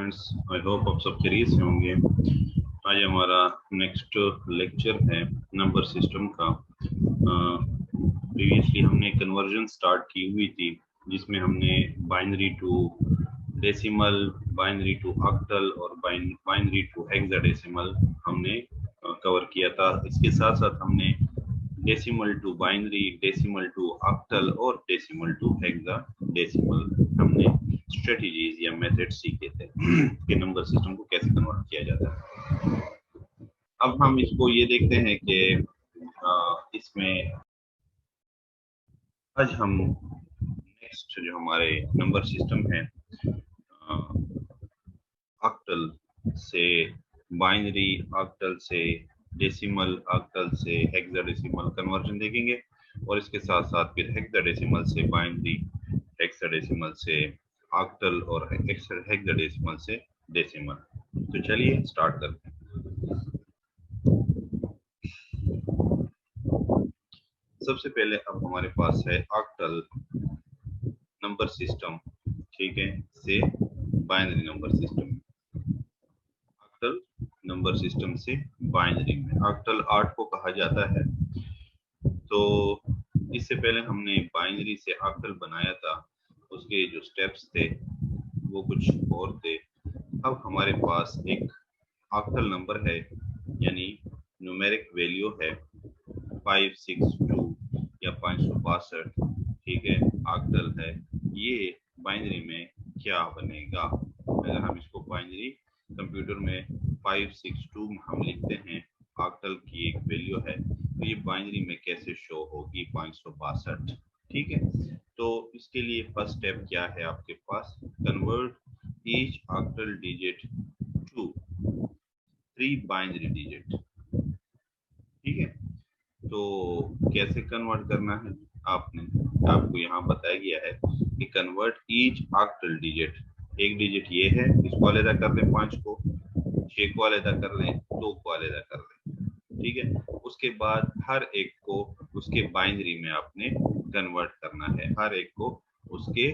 Students, I hope आप सब खैरियत से होंगे। आज हमारा नेक्स्ट लेक्चर है नंबर सिस्टम का। प्रीवियसली हमने कन्वर्जन स्टार्ट की हुई थी जिसमें हमने binary to decimal, binary to octal और बाइनरी टू हेक्साडेसिमल हमने कवर किया था। इसके साथ साथ हमने decimal to binary, decimal to octal और डेसिमल टू हेक्साडेसिमल हमने स्ट्रेटजीज या मेथड सीखे थे कि नंबर सिस्टम को कैसे कन्वर्ट किया जाता है। अब हम इसको ये देखते हैं कि इसमें आज हम नेक्स्ट जो हमारे नंबर सिस्टम है ऑक्टल से बाइनरी, ऑक्टल से डेसिमल, ऑक्टल से हेक्साडेसिमल कन्वर्जन देखेंगे और इसके साथ साथ फिर हेक्साडेसिमल से बाइनरी, हेक्साडेसिमल से ऑक्टल और हेक्साडेसिमल से डेसिमल। तो चलिए स्टार्ट करते हैं। सबसे पहले अब हमारे पास है ऑक्टल नंबर सिस्टम, ठीक है, से binary number system. Octal number system से बाइनरी में ऑक्टल 8 को कहा जाता है। तो इससे पहले हमने बाइनरी से ऑक्टल बनाया था, उसके जो स्टेप्स थे वो कुछ और थे। अब हमारे पास एक ऑक्टल नंबर है, यानी न्यूमेरिक वैल्यू है 562 या 562, ठीक है, ऑक्टल है। ये बाइनरी में क्या बनेगा? अगर हम इसको बाइनरी कंप्यूटर में 562 हम लिखते हैं, ऑक्टल की एक वैल्यू है, तो ये बाइनरी में कैसे शो होगी 562, ठीक है। तो इसके लिए फर्स्ट स्टेप क्या है आपके पास? Convert each octal digit to 3 binary digit, ठीक है। तो कैसे कन्वर्ट करना है आपको यहाँ बताया गया है कि कन्वर्ट ईच ऑक्टल डिजिट, एक डिजिट ये है, इसको अलग कर लें 5 को, 6 को अलग कर लें, 2 को अलग कर लें, ठीक है। उसके बाद हर एक को उसके बाइनरी में आपने कन्वर्ट करना है, हर एक को उसके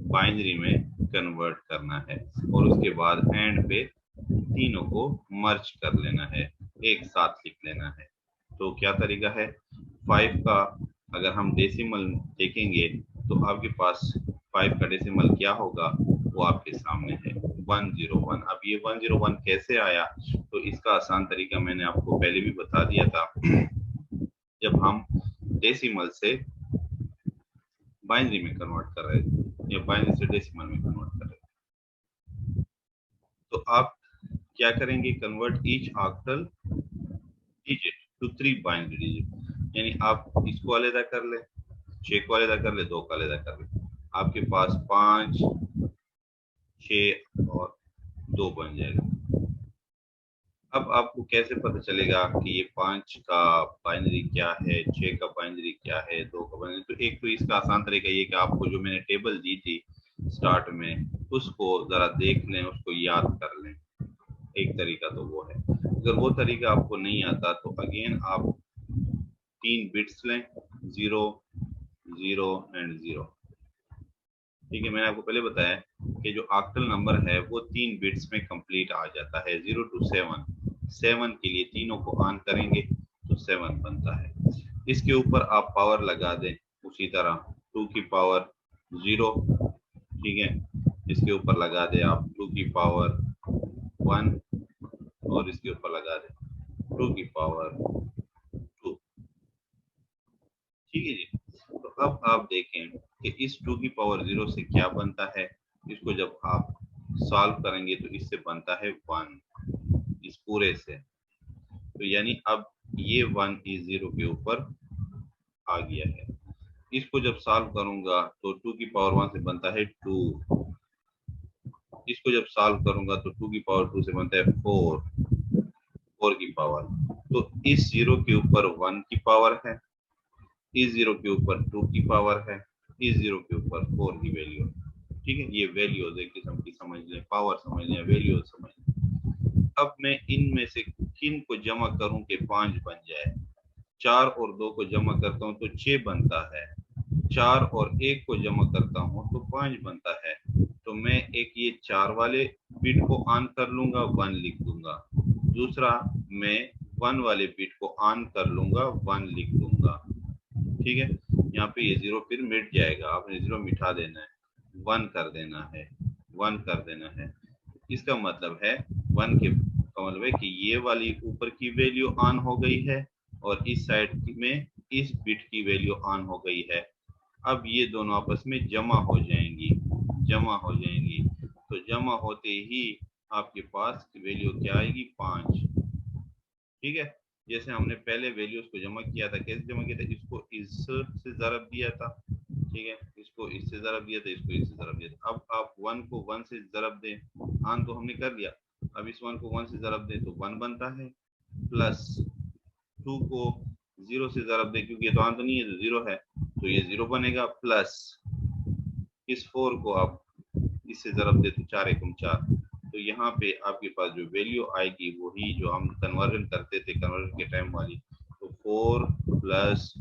बाइनरी में कन्वर्ट करना है और उसके बाद एंड पे तीनों को मर्ज कर लेना है, एक साथ लिख लेना है। तो क्या तरीका है? 5 का अगर हम डेसिमल देखेंगे तो आपके पास 5 का डेसिमल क्या होगा वो आपके सामने है 101। अब ये 101 कैसे आया? तो इसका आसान तरीका मैंने आपको पहले भी बता दिया था। जब हम डेसिमल से बाइनरी में कन्वर्ट कर रहे थे या बाइनरी से डेसिमल में कन्वर्ट कर रहे थे, तो आप क्या करेंगे? Convert each octal digit to 3 binary digit, यानी आप इसको अलग कर ले, 6 को अलग कर ले, 2 को अलग कर ले, आपके पास 5, 6 और 2 बन जाएगा। अब आपको कैसे पता चलेगा कि ये 5 का बाइनरी क्या है, 6 का बाइनरी क्या है, 2 का बाइनरी? तो एक तो इसका आसान तरीका ये कि आपको जो मैंने टेबल दी थी स्टार्ट में उसको जरा देख लें, उसको याद कर लें। एक तरीका तो वो है। अगर वो तरीका आपको नहीं आता तो अगेन आप 3 बिट्स लें, 0, 0 एंड 0, ठीक है। मैंने आपको पहले बताया कि जो ऑक्टल नंबर है वो 3 बिट्स में कंप्लीट आ जाता है, 0 to 7। 7 के लिए तीनों को ऑन करेंगे तो 7 बनता है। इसके ऊपर आप पावर लगा दें उसी तरह 2 की पावर 0, ठीक है। इसके ऊपर लगा दें आप 2 की पावर 1 और इसके ऊपर लगा दें 2 की पावर 2, ठीक है जी। तो अब आप देखें कि इस 2 की पावर 0 से क्या बनता है। इसको जब आप सॉल्व करेंगे तो इससे बनता है 1, इस पूरे से। तो यानी अब ये 1 इस 0 के ऊपर आ गया है। इसको जब सॉल्व करूंगा तो 2 की पावर 1 से बनता है 2, इसको जब सॉल्व करूंगा तो 2 की पावर 2 से बनता है 4, 4 की पावर। तो इस 0 के ऊपर 1 की पावर है, इस 0 के ऊपर 2 की पावर है, इस 0 के ऊपर 4 की वैल्यू, ठीक है। ये वैल्यूज एक किस्म की समझ लें, पावर समझ लें, वैल्यूज समझ लें। अब मैं इनमें से किन को जमा करूं कि 5 बन जाए? 4 और 2 को जमा करता हूं तो 6 बनता है, 4 और 1 को जमा करता हूं तो 5 बनता है। तो मैं एक ये 4 वाले बिट को ऑन कर लूंगा 1 लिख दूंगा, दूसरा मैं 1 वाले बिट को ऑन कर लूंगा 1 लिख दूंगा। ठीक है, यहाँ पे ये 0 फिर मिट जाएगा, आपने 0 मिटा देना है, 1 कर देना है, 1 कर देना है। इसका मतलब है 1 के का मतलब है कि ये वाली ऊपर की वैल्यू ऑन हो गई है और इस साइड में इस बिट की वैल्यू ऑन हो गई है। अब ये दोनों आपस में जमा हो जाएंगी, जमा हो जाएंगी। तो जमा होते ही आपके पास वैल्यू क्या आएगी, 5। ठीक है, जैसे हमने पहले वैल्यूज को जमा किया था, कैसे जमा किया था, इसको इससे ज़रब दिया था। ठीक है, इसको इससे ज़रब दिया था, इसको इससे ज़रब दिया था। अब आप 1 को 1 से ज़रब दें, आन तो हमने कर लिया, अब इस 1 को 1 से ज़रब दें तो 1 बनता है, प्लस 2 को 0 से ज़रब दें, क्योंकि ये तो आन तो नहीं है, तो 0 है, तो ये 0 बनेगा, प्लस इस 4 को आप इससे ज़रब दें तो 4 एकम 4। तो यहाँ पे आपके पास जो वैल्यू आएगी वही जो हम कन्वर्जन करते थे कन्वर्जन के टाइम वाली, तो 4 प्लस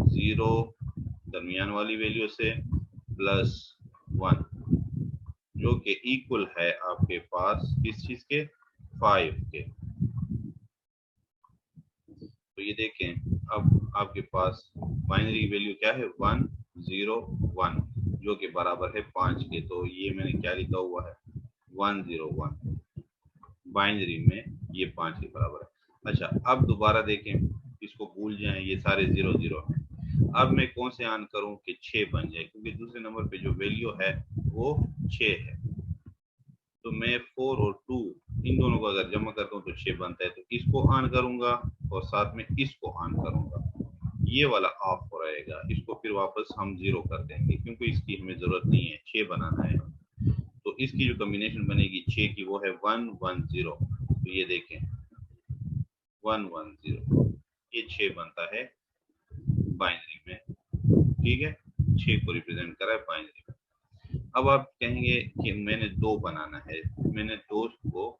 0 दरमियान वाली वैल्यू से प्लस 1, जो कि इक्वल है आपके पास किस चीज के, 5 के। तो ये देखें, अब आपके पास बाइनरी वैल्यू क्या है, 1 0 1, जो कि बराबर है 5 के। तो ये मैंने क्या लिखा हुआ है, 1 0 1, बाइनरी में ये 5 के बराबर है। अच्छा, अब दोबारा देखें, इसको भूल जाएं, ये सारे 0 0 हैं। अब मैं कौन से ऑन करूं कि 6 बन जाए, क्योंकि दूसरे नंबर पे जो वैल्यू है वो 6 है। तो मैं 4 और 2 इन दोनों को अगर जमा करता हूँ तो 6 बनता है, तो इसको ऑन करूंगा और साथ में इसको ऑन करूंगा, ये वाला ऑफ हो रहेगा, इसको फिर वापस हम 0 कर देंगे, क्योंकि इसकी हमें जरूरत नहीं है, 6 बनाना है। तो इसकी जो कॉम्बिनेशन बनेगी 6 की वो है 1 1 0। तो ये देखें 1 1 0, ये 6 बनता है बाइनरी में। ठीक है, 6 को रिप्रेजेंट करा है बाइनरी में। अब आप कहेंगे कि मैंने 2 बनाना है, मैंने 2 को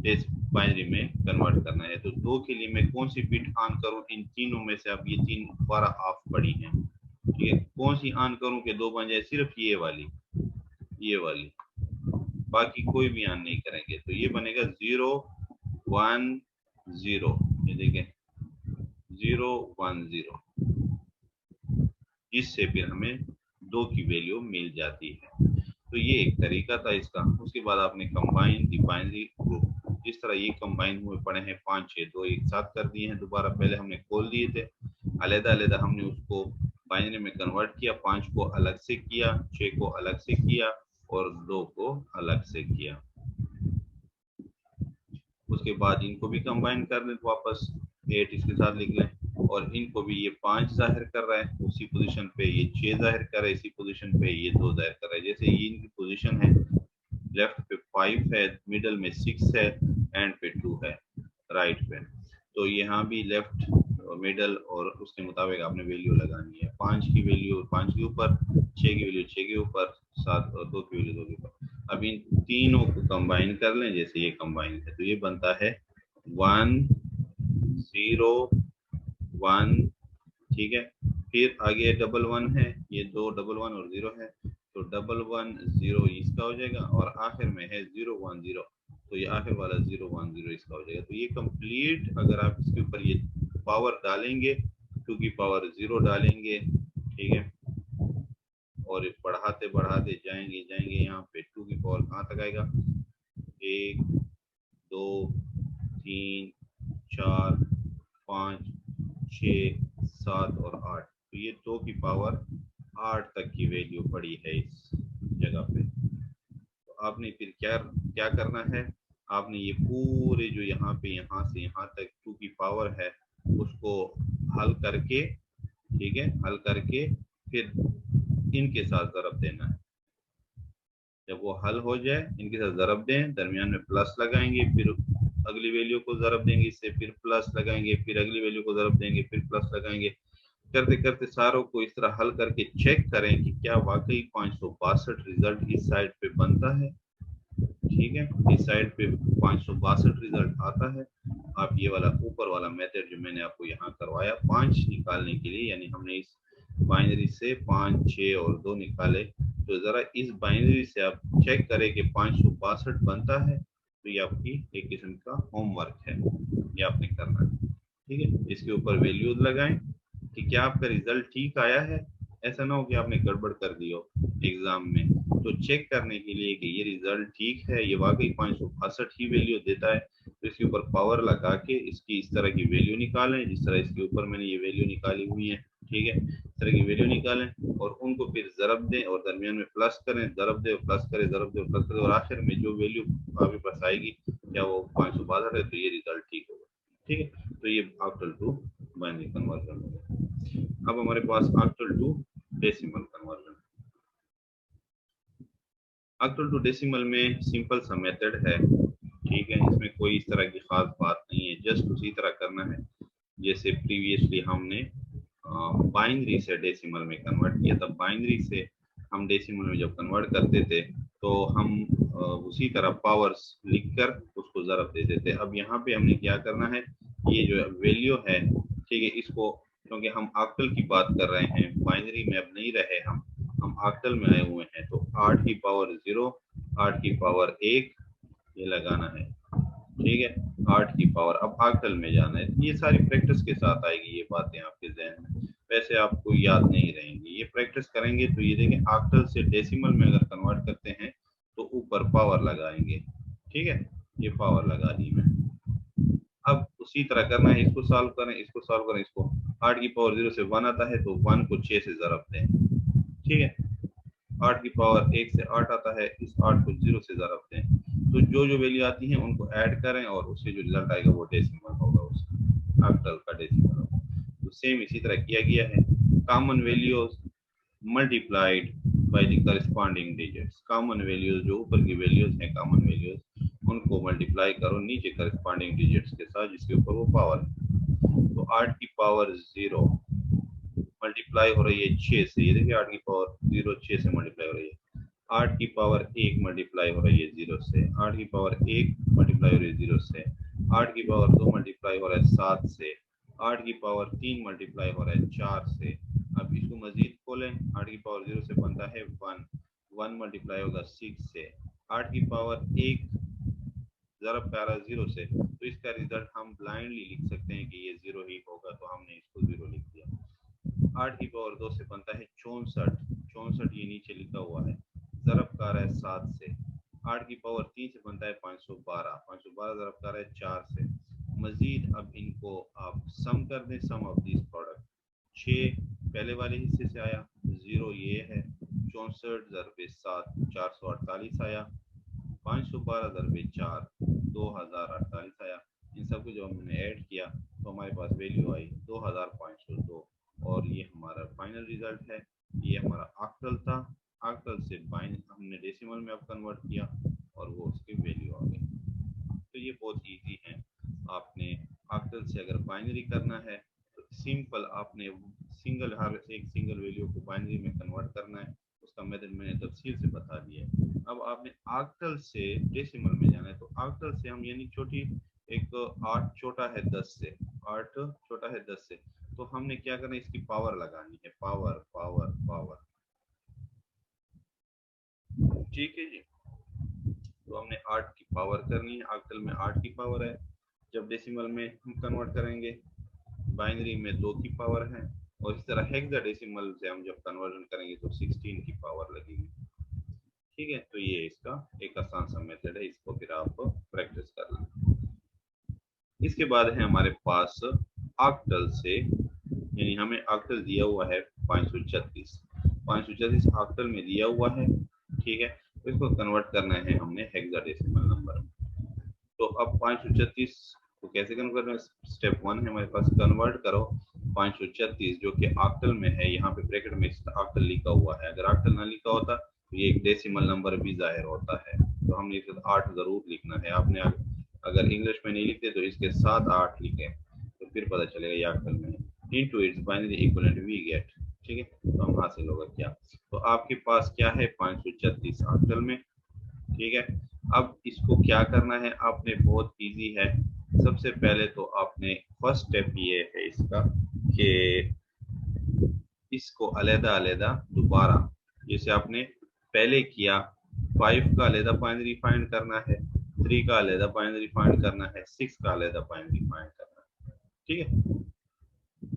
इस बाइनरी में कन्वर्ट करना है, तो 2 के लिए मैं कौन सी बिट ऑन करूं, इन तीनों में से। अब ये 3 दोबारा ऑफ पड़ी हैं, ठीक है, कौन सी ऑन करूं कि 2 बन जाए, सिर्फ ये वाली, ये वाली, बाकी कोई भी ऑन नहीं करेंगे। तो ये बनेगा 0 1 0, ये देखें 0 1 0, जिससे फिर हमें 2 की वैल्यू मिल जाती है। तो ये एक तरीका था इसका। उसके बाद आपने कंबाइन दी बाइनरी ग्रुप, जिस तरह ये कंबाइन हुए पड़े हैं 5 6, 2 एक साथ कर दिए हैं दोबारा, पहले हमने खोल दिए थे अलग अलग, हमने उसको बाइनरी में कन्वर्ट किया, 5 को अलग से किया, 6 को अलग से किया और 2 को अलग से किया। उसके बाद इनको भी कंबाइन कर लें तो वापस 8 इसके साथ लिख लें, और इनको भी ये 5 जाहिर कर रहा है उसी पोजीशन पे, ये 6 जाहिर कर रहा है इसी पोजीशन पे, ये 2 जाहिर कर रहा है। जैसे ये इनकी पोजीशन है, लेफ्ट पे 5 है, मिडल में 6 है, एंड पे 2 है राइट पे। तो यहाँ भी लेफ्ट और मिडल और उसके मुताबिक आपने वैल्यू लगानी है, 5 की वैल्यू 5 के ऊपर, 6 की वैल्यू 6 के ऊपर, 7 और 2 की वैल्यू 2 के ऊपर। अब इन तीनों को कंबाइन कर लें, जैसे ये कंबाइन है तो ये बनता है 1 0 1, ठीक है, फिर आगे डबल 1 है, ये 2 डबल 1 और 0 है, तो डबल 1 0 इसका हो जाएगा, और आखिर में है 0 1 0, तो ये आखिर वाला 0 1 0 इसका हो जाएगा। तो ये कंप्लीट, अगर आप इसके ऊपर ये पावर डालेंगे 2 की पावर 0 डालेंगे, ठीक है, और बढ़ाते बढ़ाते जाएंगे जाएंगे, यहाँ पे 2 की पावर कहाँ तक आएगा, 1 2 3 4 5 6 7 और 8, तो ये 2 की पावर 8 तक की वैल्यू पड़ी है इस जगह पे। तो आपने फिर क्या क्या करना है, आपने ये पूरे जो यहाँ पे यहाँ से यहाँ तक 2 की पावर है उसको हल करके, ठीक है, हल करके फिर इनके साथ ज़रब देना है। जब वो हल हो जाए इनके साथ ज़रब दें, दरमियान में प्लस लगाएंगे, फिर अगली वैल्यू को ज़रब देंगे, इससे फिर प्लस लगाएंगे, फिर अगली वैल्यू को ज़रब देंगे, फिर प्लस लगाएंगे, करते करते सारों को इस तरह हल करके चेक करें कि क्या वाकई 562 रिजल्ट इस साइड पे बनता है। ठीक है, इस साइड पे 562 रिजल्ट आता है। आप ये वाला ऊपर वाला मेथड जो मैंने आपको यहाँ करवाया 5 निकालने के लिए, यानी हमने इस बाइनरी से 5 6 और 2 निकाले, तो जरा इस बाइनरी से आप चेक करें कि 562 बनता है, तो ये आपकी एक किस्म का होमवर्क है, ये आपने करना है। ठीक है, इसके ऊपर वैल्यूज लगाएं कि क्या आपका रिजल्ट ठीक आया है। ऐसा ना हो कि आपने गड़बड़ कर दी हो एग्जाम में। तो चेक करने के लिए कि ये रिजल्ट ठीक है, ये वाकई 562 ही वैल्यू देता है, तो इसके ऊपर पावर लगा के इसकी इस तरह की वैल्यू निकालें जिस तरह इसके ऊपर मैंने ये वैल्यू निकाली हुई है। ठीक है, इस तरह की वैल्यू निकालें और उनको फिर ज़रब दें और दरमियान में प्लस करें, ज़रब दें प्लस करें, ज़रब दें प्लस करें, और आखिर में जो वैल्यू आपके पास आएगी क्या वो 562 है, तो ये रिजल्ट ठीक होगा। ठीक है, तो ये ऑक्टल टू बाइनरी कन्वर्जन हो गया। अब हमारे पास octal to decimal conversion. Octal to decimal में सिंपल सा मेथड है। ठीक है, इसमें कोई इस तरह की खास बात नहीं है, जस्ट उसी तरह करना है जैसे प्रीवियसली हमने बाइनरी से डेसिमल में कन्वर्ट किया था। बाइनरी से हम डेसिमल में जब कन्वर्ट करते थे तो हम उसी तरह पावर्स लिखकर उसको ज़रब देते थे। अब यहाँ पे हमने क्या करना है, ये जो वैल्यू है, ठीक है, इसको क्योंकि हम ऑक्टल की बात कर रहे हैं, बाइनरी में अब नहीं रहे हम ऑक्टल में आए हुए हैं, तो 8 की पावर 0, 8 की पावर 1 ये लगाना है। ठीक है, 8 की पावर, अब ऑक्टल में जाना है। ये सारी प्रैक्टिस के साथ आएगी ये बातें आपके जहन में, वैसे आपको याद नहीं रहेंगी। ये प्रैक्टिस करेंगे तो ये देखें, ऑक्टल से डेसिमल में अगर कन्वर्ट करते हैं तो ऊपर पावर लगाएंगे। ठीक है, ये पावर लगा दी मैं। अब उसी तरह करना है, इसको सॉल्व करें, इसको सॉल्व करें, इसको 8 की पावर 0 से 1 आता है तो 1 को 6 से ज़रब दें। ठीक है, 8 की पावर 1 से 8 आता है, इस 8 को 0 से ज़रब दें, तो जो जो वैल्यू आती है उनको ऐड करें और उससे जो रिजल्ट आएगा वो डेसिमल होगा, उसका ऑक्टल का डेसिमल होगा। तो सेम इसी तरह किया गया है। Common values multiplied by the corresponding digits. Common values जो ऊपर की वैल्यूज हैं, कॉमन वैल्यूज उनको मल्टीप्लाई करो नीचे करस्पॉन्डिंग डिजिट्स के साथ जिसके ऊपर वो पावर है। तो 8 की पावर 0 मल्टीप्लाई हो रही है 6 से, ये देखिए 8 की पावर 0 6 से मल्टीप्लाई हो रही है। 8 की पावर 1 मल्टीप्लाई हो रही है 0 से, 8 की पावर 1 मल्टीप्लाई हो रही है 0 से, 8 की पावर 2 मल्टीप्लाई हो रहा है 7 से, 8 की पावर 3 मल्टीप्लाई हो रहा है 4 से। अब इसको मजीद खोलें, 8 की पावर 0 से बनता है 1, 1 मल्टीप्लाई होगा 6 से, 8 की पावर 1 ज़रब पे आ रहा है 0 से, तो इसका रिजल्ट हम ब्लाइंडली लिख सकते हैं कि ये 0 ही होगा, तो हमने इसको 0 लिख दिया। 8 की पावर 2 से बनता है 64, 64 ये नीचे लिखा हुआ है, ज़रब का आ रहा है 7 से। 8 की पावर 3 से बनता है 512, 512 ज़रब का आ रहा है 4 से। मजीद अब इनको आप सम कर दें, सम ऑफ दिस प्रोडक्ट। 6 पहले वाले हिस्से से आया, 0 ये है, 64 ज़रब 7 448 आया, 512 ज़रब 4 2048 आया। इन सबको जब हमने ऐड किया तो हमारे पास वैल्यू आई 2502, और ये हमारा फाइनल रिजल्ट है। ये हमारा ऑक्टल था, ऑक्टल से बाइन हमने डेसिमल में अब कन्वर्ट किया और वो उसकी वैल्यू आ गई। तो ये बहुत इजी है। आपने ऑक्टल से अगर बाइनरी करना है तो सिंपल आपने सिंगल हर एक सिंगल वैल्यू को बाइनरी में कन्वर्ट करना है, उसका मेथड मैंने तफसील से बता दिया है। अब आपने ऑक्टल से डेसिमल में जाना है, तो ऑक्टल से हम यानी छोटी एक 8 छोटा है 10 से, 8 छोटा है 10 से, तो हमने क्या करना है, इसकी पावर लगानी है, पावर पावर पावर। ठीक है जी, तो हमने 8 की पावर करनी है, ऑक्टल में 8 की पावर है, जब डेसिमल में हम कन्वर्ट करेंगे बाइनरी में 2 की पावर है, और इस तरह हेक्साडेसिमल से हम जब कन्वर्जन करेंगे तो 16 की पावर लगेगी। ठीक है, तो ये इसका एक आसान सा मेथड है, इसको फिर आप प्रैक्टिस कर लें। इसके बाद है हमारे पास ऑक्टल से, यानी हमें ऑक्टल दिया हुआ है 536, 536 ऑक्टल में दिया हुआ है। ठीक है, तो इसको कन्वर्ट करना है हमने हेक्साडेसिमल नंबर में। तो अब 536 को कैसे कन्वर्ट करना है, स्टेप 1 है हमारे पास, कन्वर्ट करो 536 जो कि ऑक्टल में है, यहाँ पे ब्रैकेट में ऑक्टल लिखा हुआ है, अगर ऑक्टल ना लिखा होता तो ये एक डेसिमल नंबर भी जाहिर होता है, तो हमने इसे 8 जरूर लिखना है। आपने अगर इंग्लिश में नहीं लिखते तो इसके साथ 8 लिखे तो फिर पता चलेगा ये ऑक्टल में है। Into its binary equivalent we get. ठीक है, तो हम हासिल होगा क्या, तो आपके पास क्या है 536 ऑक्टल में। ठीक है, अब इसको क्या करना है आपने, बहुत इजी है। सबसे पहले तो आपने फर्स्ट स्टेप ये है इसका कि इसको अलग-अलग दोबारा, जैसे आपने पहले किया 5 का अलहदा बाइनरी फाइंड करना है, 3 का अलहदा बाइनरी फाइंड करना है, 6 का अलहदा बाइनरी फाइंड करना है। ठीक है,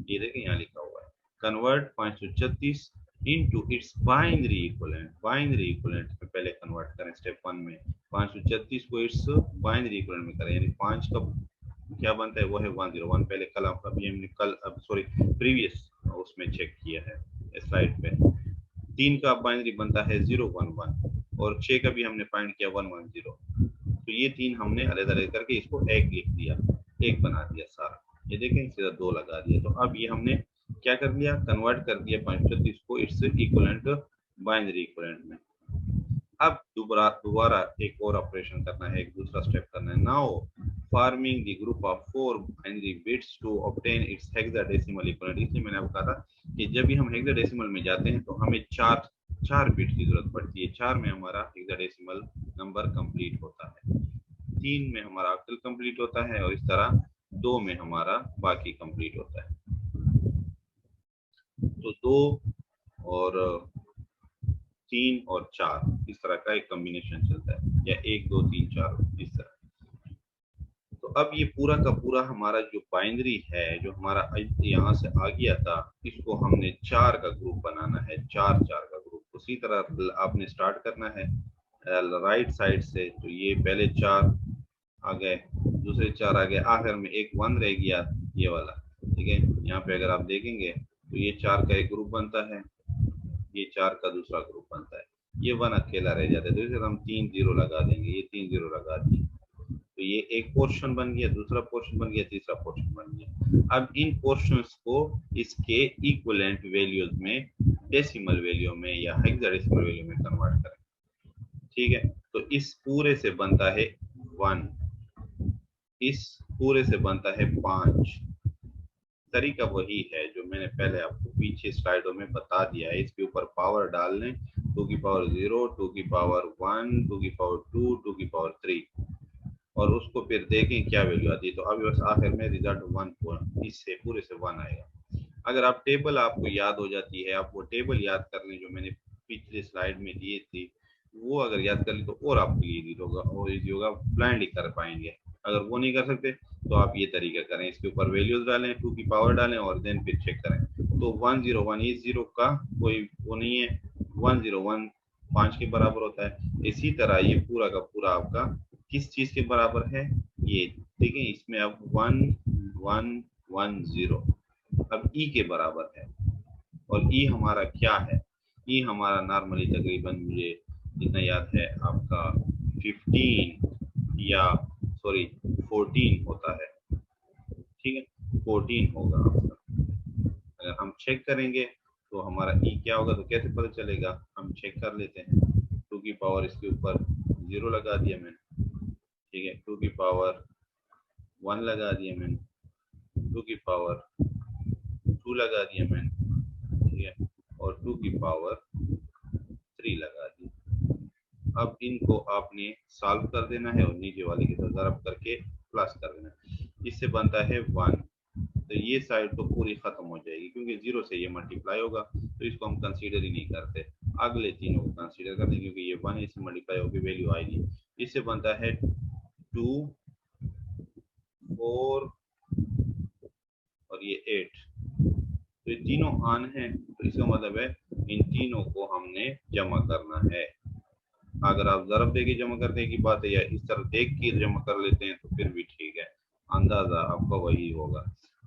ये देखिए यहाँ लिखा हुआ है convert 536 into its binary equivalent. Binary equivalent में पहले कन्वर्ट करें स्टेप 1 में, 536 को इट्स बाइनरी इक्विवेलेंट में करें, यानी 5 का क्या बनता है वो है 101। पहले कल अभी हमने कल अब सॉरी प्रीवियस उसमें चेक किया है स्लाइड पे। 3 का बाइनरी बनता है 011 और 6 का भी हमने फाइंड किया 110। तो ये 3 हमने अलग-अलग करके इसको एक लिख दिया, एक बना दिया सारा। ये देखें सीधा 2 लगा दिया। तो अब ये हमने क्या कर दिया, कन्वर्ट कर दिया 536 को इट्स इक्विवेलेंट बाइनरी इक्विवेलेंट में। अब दोबारा एक और ऑपरेशन करना है, एक दूसरा स्टेप करना है। Now forming the group of 4 binary bits to obtain its hexadecimal equivalent. इसलिए मैंने आपको कहा था कि जब भी हम हेक्साडेसिमल में जाते हैं तो हमें चार बिट की जरूरत पड़ती है। 4 में हमारा हेक्साडेसिमल नंबर कंप्लीट होता है, 3 में हमारा ऑक्टल कंप्लीट होता है और इस तरह 2 में हमारा बाकी कंप्लीट होता है। तो 2 और 3 और 4 इस तरह का एक कॉम्बिनेशन चलता है, या 1 2 3 4 इस तरह। तो अब ये पूरा का पूरा हमारा जो बाइनरी है जो हमारा यहाँ से आ गया था, इसको हमने 4 का ग्रुप बनाना है, 4 का ग्रुप। उसी तरह आपने स्टार्ट करना है राइट साइड से। तो ये पहले 4 आ गए, दूसरे 4 आ गए, आखिर में एक 1 रह गया ये वाला। ठीक है, यहाँ पे अगर आप देखेंगे तो ये 4 का एक ग्रुप बनता है, ये 4 का दूसरा ग्रुप बनता है, ये 1 अकेला रह जाता है। तो इसे हम 3 0 लगा देंगे, ये 3 0 लगा दिए। तो ये एक पोर्शन बन गया, दूसरा पोर्शन बन गया, तीसरा पोर्शन बन गया। अब इन पोर्शंस को इसके इक्विवेलेंट वैल्यूज में, डेसिमल वैल्यू में या हेक्साडेसिमल वैल्यू में कन्वर्ट करें। ठीक है, तो इस पूरे से बनता है 1, इस पूरे से बनता है 5। तरीका वही है जो मैंने पहले आपको पीछे स्लाइडों में बता दिया है। इसके ऊपर पावर डाल लें, 2 की पावर 0, 2 की पावर 1, 2 की पावर 2, 2 की पावर 3, और उसको फिर देखें क्या वैल्यू आती है। तो अभी बस आखिर में रिजल्ट 1, इससे पूरे से 1 आएगा। अगर आप टेबल आपको याद हो जाती है, आप वो टेबल याद कर लें जो मैंने पिछले स्लाइड में दिए थी, वो अगर याद कर ली तो और आपके लिए ईजी होगा, और ईजी होगा, ब्लाइंडली कर पाएंगे। अगर वो नहीं कर सकते तो आप ये तरीका करें, इसके ऊपर वैल्यूज डालें, 2 की पावर डालें और देन फिर चेक करें। तो 101, ये 0 का कोई वो नहीं है, 101 5 के बराबर होता है। इसी तरह ये पूरा का पूरा आपका किस चीज के बराबर है, ये देखें, इसमें अब 1 1 1 0 अब ई के बराबर है। और ई हमारा क्या है, ई हमारा नॉर्मली तकरीबन मुझे जितना याद है आपका 15 या सॉरी 14 होता है। ठीक है, 14 होगा आपका। अगर हम चेक करेंगे तो हमारा ई क्या होगा, तो कैसे पता चलेगा, हम चेक कर लेते हैं। 2 की पावर इसके ऊपर 0 लगा दिया मैंने, ठीक है, 2 की पावर 1 लगा दिया मैंने, 2 की पावर 2 लगा दिया मैंने, ठीक है, और 2 की पावर 3 लगा दी। अब इनको आपने सॉल्व कर देना है और नीचे वाले की तरफ ज़रब करके प्लस कर देना है, इससे बनता है 1। तो ये साइड तो पूरी खत्म हो जाएगी क्योंकि 0 से ये मल्टीप्लाई होगा, तो इसको हम कंसीडर ही नहीं करते। अगले तीनों को कंसीडर करते हैं क्योंकि ये 1 इससे मल्टीप्लाई होगी, वैल्यू आएगी। इससे बनता है 2 4 और ये 8। तो ये तीनों आन हैं, तो इसका मतलब है इन तीनों को हमने जमा करना है। अगर आप ज़रब देके जमा करने की बात है या इस तरह देख के जमा कर लेते हैं तो फिर भी ठीक है, अंदाजा आपका वही होगा।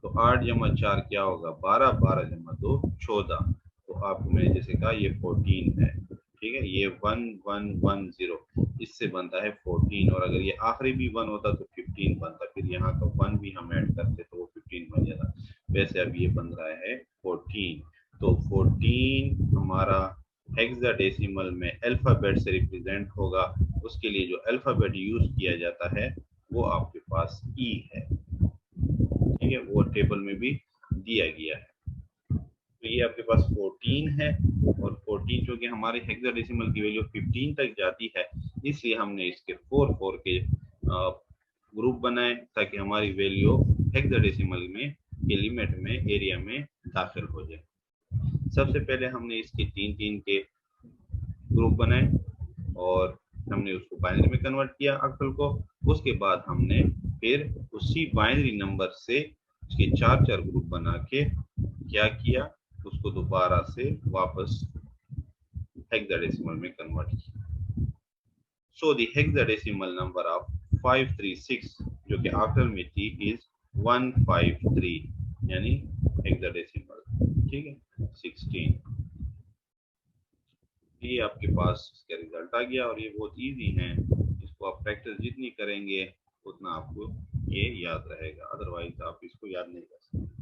तो 8 जमा 4 क्या होगा, 12, 12 जमा 2 14। तो आपको मैंने जैसे कहा ये 14 है। ठीक है, ये 1 1 1 0 इससे बनता है 14, और अगर ये आखिरी भी 1 होता तो 15 बनता, फिर यहाँ का 1 भी हम ऐड करते तो वो 15 बन जाता। वैसे अब ये बन रहा है 14। तो 14 हमारा हेक्साडेसिमल में अल्फाबेट से रिप्रेजेंट होगा, उसके लिए जो अल्फाबेट यूज किया जाता है वो आपके पास ई है। ठीक है, वो टेबल में भी दिया गया है। तो ये आपके पास 14 है, और 14 चूंकि हमारे हेक्साडेसिमल की वैल्यू 15 तक जाती है, इसलिए हमने इसके 4 4 के ग्रुप बनाए ताकि हमारी वैल्यू हेक्साडेसिमल में के लिमिट में एरिया में दाखिल हो जाए। सबसे पहले हमने इसके 3 3 के ग्रुप बनाए और हमने उसको बाइनरी में कन्वर्ट किया ऑक्टल को। उसके बाद हमने फिर उसी बाइनरी नंबर से उसके 4 ग्रुप बना के क्या किया, उसको दोबारा से वापस हेक्साडेसिमल में कन्वर्ट किया। So the hexadecimal number of 536 जो कि ऑक्टल में थी इज 153, यानी हेक्साडेसिमल। ठीक है, 16। ये आपके पास इसका रिजल्ट आ गया और ये बहुत इजी है। इसको आप प्रैक्टिस जितनी करेंगे उतना आपको ये याद रहेगा, अदरवाइज आप इसको याद नहीं कर सकते।